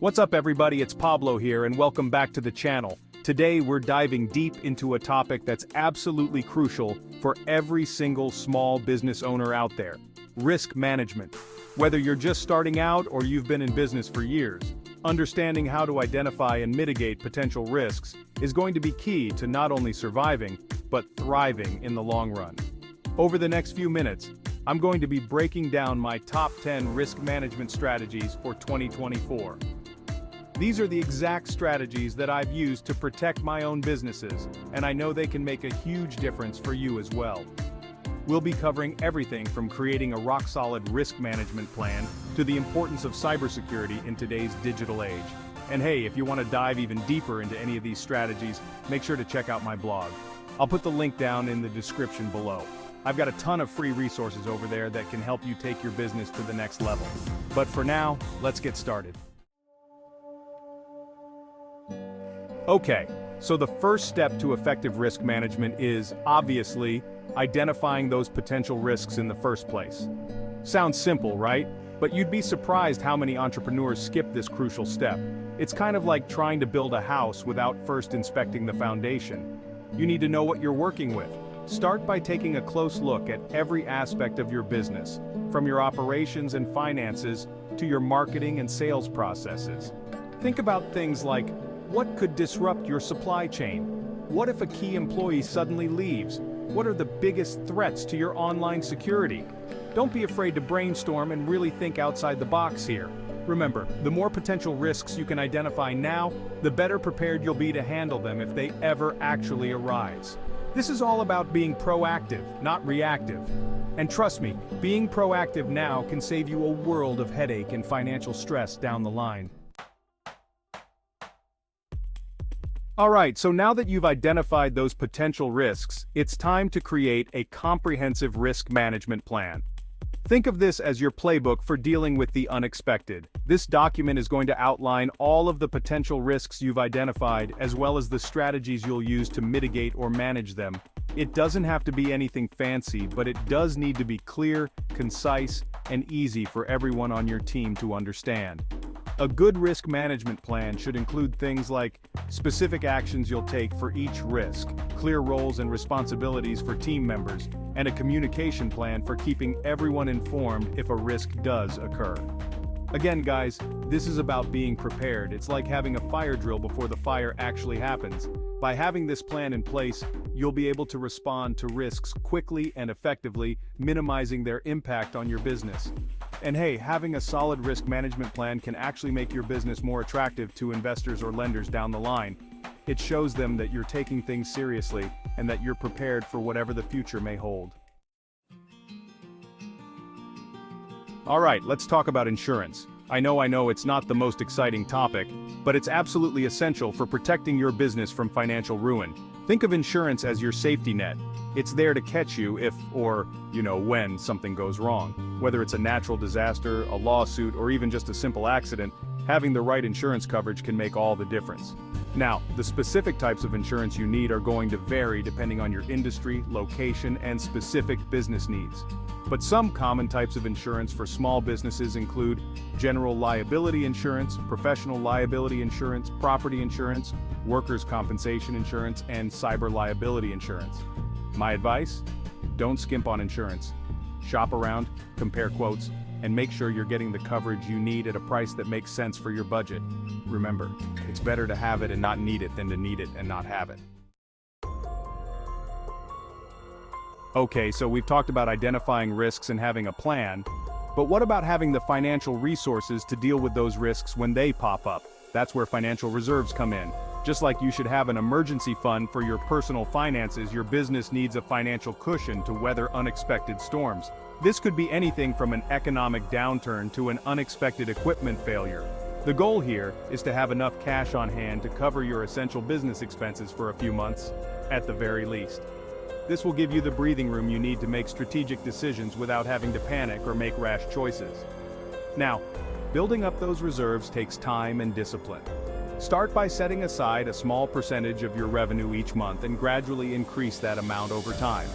What's up everybody, it's Pablo here and welcome back to the channel. Today we're diving deep into a topic that's absolutely crucial for every single small business owner out there. Risk management. Whether you're just starting out or you've been in business for years, understanding how to identify and mitigate potential risks is going to be key to not only surviving, but thriving in the long run. Over the next few minutes, I'm going to be breaking down my top 10 risk management strategies for 2024. These are the exact strategies that I've used to protect my own businesses, and I know they can make a huge difference for you as well. We'll be covering everything from creating a rock-solid risk management plan to the importance of cybersecurity in today's digital age. And hey, if you want to dive even deeper into any of these strategies, make sure to check out my blog. I'll put the link down in the description below. I've got a ton of free resources over there that can help you take your business to the next level. But for now, let's get started. Okay, so the first step to effective risk management is, obviously, identifying those potential risks in the first place. Sounds simple, right? But you'd be surprised how many entrepreneurs skip this crucial step. It's kind of like trying to build a house without first inspecting the foundation. You need to know what you're working with. Start by taking a close look at every aspect of your business, from your operations and finances to your marketing and sales processes. Think about things like, what could disrupt your supply chain? What if a key employee suddenly leaves? What are the biggest threats to your online security? Don't be afraid to brainstorm and really think outside the box here. Remember, the more potential risks you can identify now, the better prepared you'll be to handle them if they ever actually arise. This is all about being proactive, not reactive. And trust me, being proactive now can save you a world of headache and financial stress down the line. Alright, so now that you've identified those potential risks, it's time to create a comprehensive risk management plan. Think of this as your playbook for dealing with the unexpected. This document is going to outline all of the potential risks you've identified, as well as the strategies you'll use to mitigate or manage them. It doesn't have to be anything fancy, but it does need to be clear, concise, and easy for everyone on your team to understand. A good risk management plan should include things like specific actions you'll take for each risk, clear roles and responsibilities for team members, and a communication plan for keeping everyone informed if a risk does occur. Again, guys, this is about being prepared. It's like having a fire drill before the fire actually happens. By having this plan in place, you'll be able to respond to risks quickly and effectively, minimizing their impact on your business. And hey, having a solid risk management plan can actually make your business more attractive to investors or lenders down the line. It shows them that you're taking things seriously and that you're prepared for whatever the future may hold. Alright, let's talk about insurance. I know it's not the most exciting topic, but it's absolutely essential for protecting your business from financial ruin. Think of insurance as your safety net. It's there to catch you if, or, when something goes wrong. Whether it's a natural disaster, a lawsuit, or even just a simple accident, having the right insurance coverage can make all the difference. Now, the specific types of insurance you need are going to vary depending on your industry, location, and specific business needs. But some common types of insurance for small businesses include general liability insurance, professional liability insurance, property insurance, workers' compensation insurance, and cyber liability insurance. My advice? Don't skimp on insurance. Shop around, compare quotes, and make sure you're getting the coverage you need at a price that makes sense for your budget. Remember, it's better to have it and not need it than to need it and not have it. Okay, so we've talked about identifying risks and having a plan, but what about having the financial resources to deal with those risks when they pop up? That's where financial reserves come in. Just like you should have an emergency fund for your personal finances, your business needs a financial cushion to weather unexpected storms. This could be anything from an economic downturn to an unexpected equipment failure. The goal here is to have enough cash on hand to cover your essential business expenses for a few months, at the very least. This will give you the breathing room you need to make strategic decisions without having to panic or make rash choices. Now, building up those reserves takes time and discipline. Start by setting aside a small percentage of your revenue each month and gradually increase that amount over time.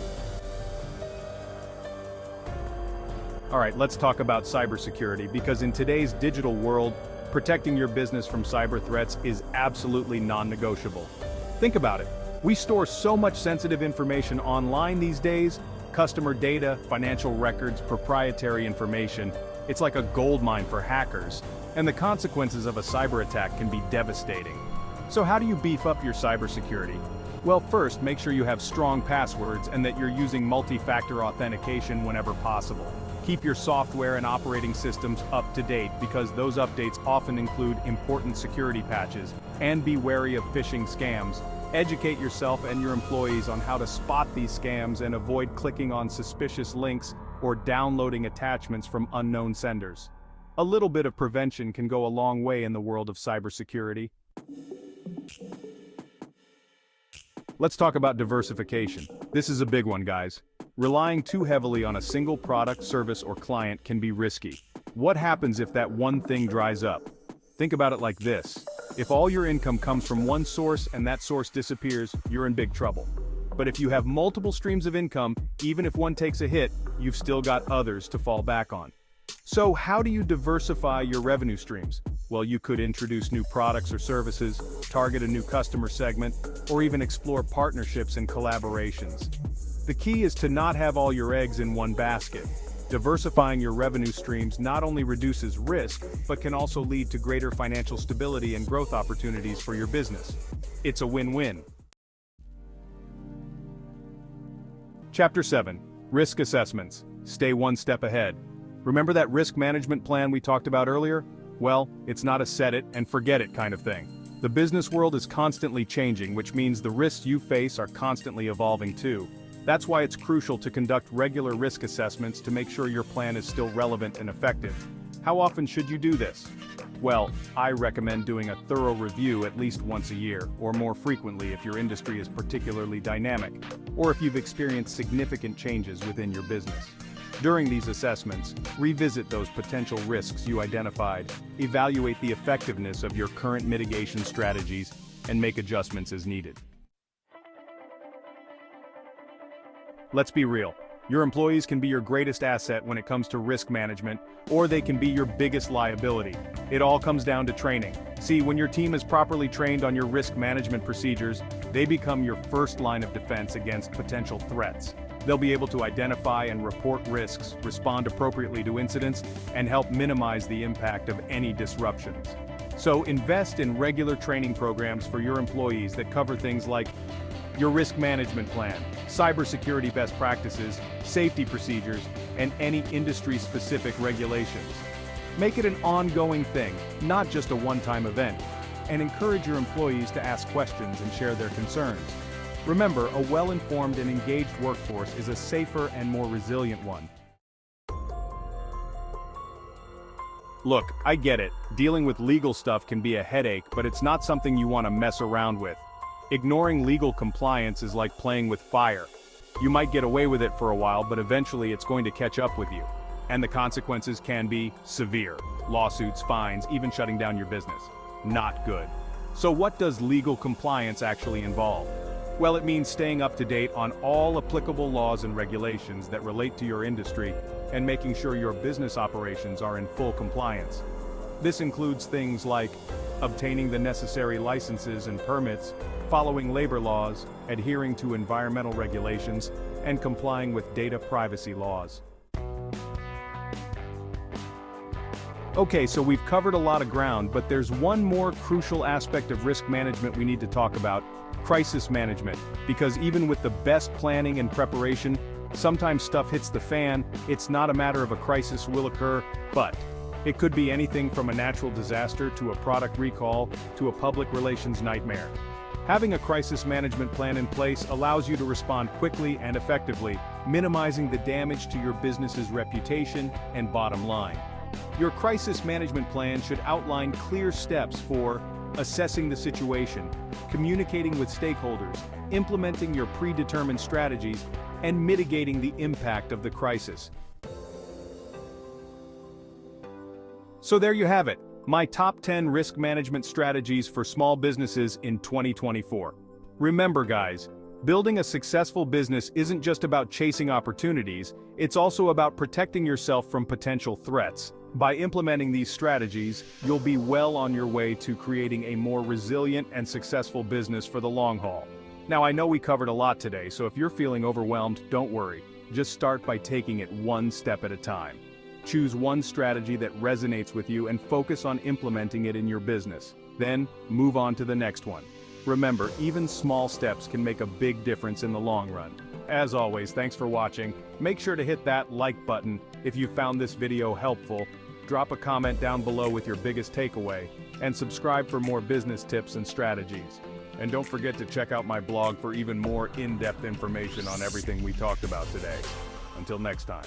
Alright, let's talk about cybersecurity, because in today's digital world, Protecting your business from cyber threats is absolutely non-negotiable. Think about it. We store so much sensitive information online these days: customer data, financial records, proprietary information. It's like a goldmine for hackers, and the consequences of a cyber attack can be devastating. So how do you beef up your cybersecurity? Well, first, make sure you have strong passwords and that you're using multi-factor authentication whenever possible. Keep your software and operating systems up to date because those updates often include important security patches, and be wary of phishing scams. Educate yourself and your employees on how to spot these scams and avoid clicking on suspicious links or downloading attachments from unknown senders. A little bit of prevention can go a long way in the world of cybersecurity. Let's talk about diversification. This is a big one, guys. Relying too heavily on a single product, service, or client can be risky. What happens if that one thing dries up? Think about it like this. If all your income comes from one source and that source disappears, you're in big trouble. But if you have multiple streams of income, even if one takes a hit, you've still got others to fall back on. So how do you diversify your revenue streams? Well, you could introduce new products or services, target a new customer segment, or even explore partnerships and collaborations. The key is to not have all your eggs in one basket. Diversifying your revenue streams not only reduces risk, but can also lead to greater financial stability and growth opportunities for your business. It's a win-win. Chapter 7. Risk Assessments. Stay one step ahead. Remember that risk management plan we talked about earlier? Well, it's not a set it and forget it kind of thing. The business world is constantly changing, which means the risks you face are constantly evolving too. That's why it's crucial to conduct regular risk assessments to make sure your plan is still relevant and effective. How often should you do this? Well, I recommend doing a thorough review at least once a year, or more frequently if your industry is particularly dynamic, or if you've experienced significant changes within your business. During these assessments, revisit those potential risks you identified, evaluate the effectiveness of your current mitigation strategies, and make adjustments as needed. Let's be real. Your employees can be your greatest asset when it comes to risk management, or they can be your biggest liability. It all comes down to training. See, when your team is properly trained on your risk management procedures, they become your first line of defense against potential threats. They'll be able to identify and report risks, respond appropriately to incidents, and help minimize the impact of any disruptions. So invest in regular training programs for your employees that cover things like your risk management plan, cybersecurity best practices, safety procedures, and any industry-specific regulations. Make it an ongoing thing, not just a one-time event, and encourage your employees to ask questions and share their concerns. Remember, a well-informed and engaged workforce is a safer and more resilient one. Look, I get it. Dealing with legal stuff can be a headache, but it's not something you want to mess around with. Ignoring legal compliance is like playing with fire. You might get away with it for a while, but eventually it's going to catch up with you. And the consequences can be severe. Lawsuits, fines, even shutting down your business. Not good. So what does legal compliance actually involve? Well, it means staying up to date on all applicable laws and regulations that relate to your industry and making sure your business operations are in full compliance. This includes things like obtaining the necessary licenses and permits, following labor laws, adhering to environmental regulations, and complying with data privacy laws. Okay, so we've covered a lot of ground, but there's one more crucial aspect of risk management we need to talk about: crisis management. Because even with the best planning and preparation, sometimes stuff hits the fan. It's not a matter of a crisis will occur, but it could be anything from a natural disaster to a product recall to a public relations nightmare. Having a crisis management plan in place allows you to respond quickly and effectively, minimizing the damage to your business's reputation and bottom line. Your crisis management plan should outline clear steps for assessing the situation, communicating with stakeholders, implementing your predetermined strategies, and mitigating the impact of the crisis. So there you have it, my top 10 risk management strategies for small businesses in 2024. Remember guys, building a successful business isn't just about chasing opportunities, it's also about protecting yourself from potential threats. By implementing these strategies, you'll be well on your way to creating a more resilient and successful business for the long haul. Now, I know we covered a lot today, so if you're feeling overwhelmed, don't worry. Just start by taking it one step at a time. Choose one strategy that resonates with you and focus on implementing it in your business. Then, move on to the next one. Remember, even small steps can make a big difference in the long run. As always, thanks for watching. Make sure to hit that like button if you found this video helpful. Drop a comment down below with your biggest takeaway, and subscribe for more business tips and strategies. And don't forget to check out my blog for even more in-depth information on everything we talked about today. Until next time.